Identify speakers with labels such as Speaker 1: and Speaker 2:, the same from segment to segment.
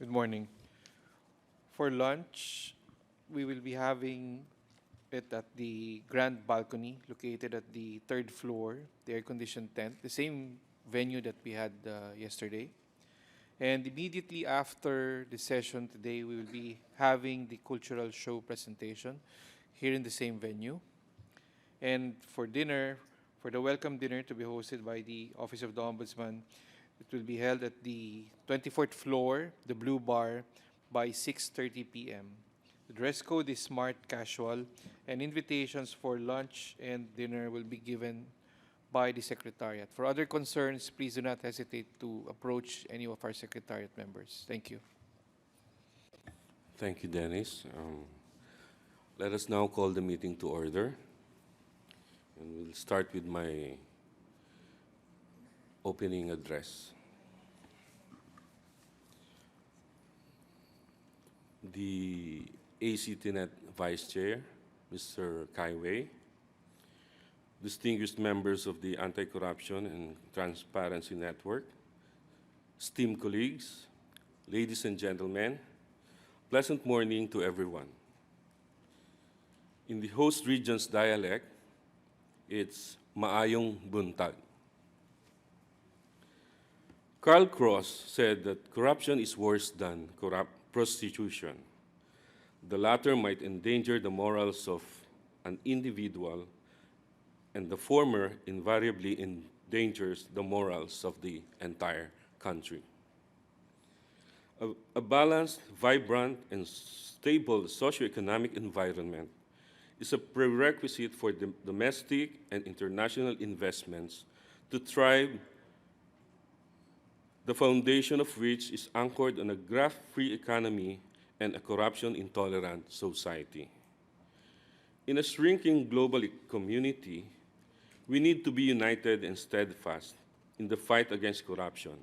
Speaker 1: Good morning. For lunch, we will be having it at the grand balcony located at the third floor, the air-conditioned tent, the same venue that we had yesterday. And immediately after the session today, we will be having the cultural show presentation here in the same venue. And for dinner, for the welcome dinner to be hosted by the Office of the Ombudsman, it will be held at the 24th floor, the Blue Bar, by 6:30 p.m. The dress code is smart casual, and invitations for lunch and dinner will be given by the Secretariat. For other concerns, please do not hesitate to approach any of our Secretariat members. Thank you.
Speaker 2: Thank you, Dennis. Let us now call the meeting to order. And we'll start with my opening address. The ACTNet Vice Chair, Mr. Kai Wei, distinguished members of the Anti-Corruption and Transparency Network, esteemed colleagues, ladies and gentlemen, pleasant morning to everyone. In the host region's dialect, it's maayong buntag. Karl Cross said that corruption is worse than prostitution. The latter might endanger the morals of an individual, and the former invariably endangers the morals of the entire country. A balanced, vibrant, and stable socioeconomic environment is a prerequisite for domestic and international investments to thrive, the foundation of which is anchored on a graft-free economy and a corruption-intolerant society. In a shrinking global community, we need to be united and steadfast in the fight against corruption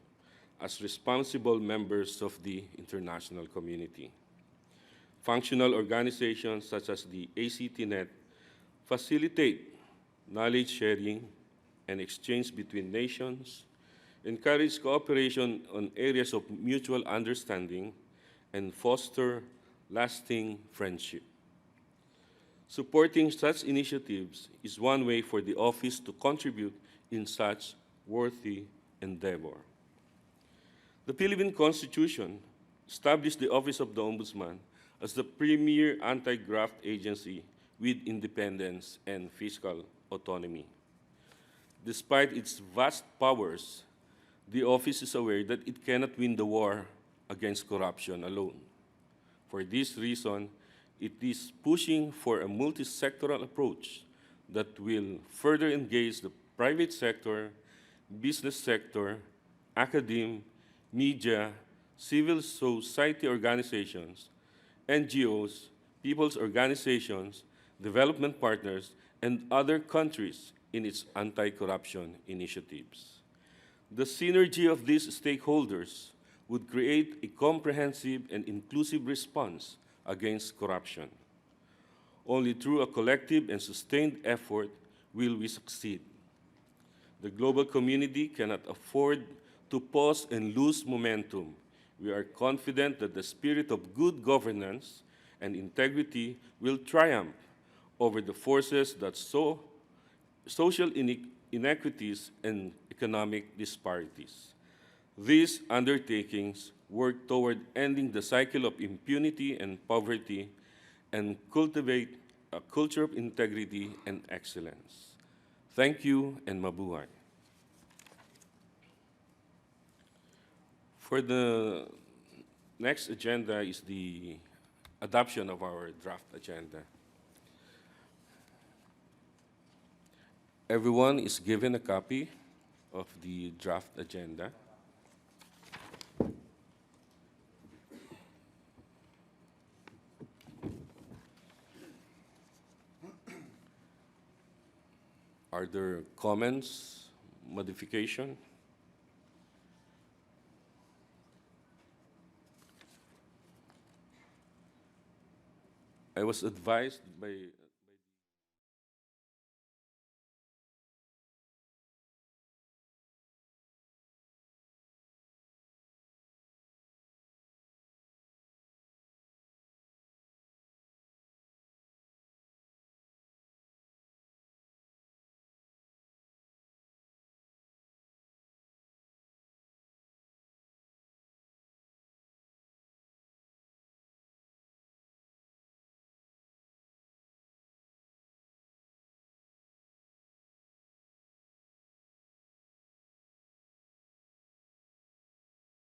Speaker 2: as responsible members of the international community. Functional organizations such as the ACTNet facilitate knowledge sharing and exchange between nations, encourage cooperation on areas of mutual understanding, and foster lasting friendship. Supporting such initiatives is one way for the office to contribute in such worthy endeavor. The Philippine Constitution established the Office of the Ombudsman as the premier anti-graft agency with independence and fiscal autonomy. Despite its vast powers, the office is aware that it cannot win the war against corruption alone. For this reason, it is pushing for a multi-sectoral approach that will further engage the private sector, business sector, academia, media, civil society organizations, NGOs, people's organizations, development partners, and other countries in its anti-corruption initiatives. The synergy of these stakeholders would create a comprehensive and inclusive response against corruption. Only through a collective and sustained effort will we succeed. The global community cannot afford to pause and lose momentum. We are confident that the spirit of good governance and integrity will triumph over the forces that sow social inequities and economic disparities. These undertakings work toward ending the cycle of impunity and poverty and cultivate a culture of integrity and excellence. Thank you and mabuhay. For the next agenda is the adoption of our draft agenda. Everyone is given a copy of the draft agenda. Are there comments, modification? I was advised by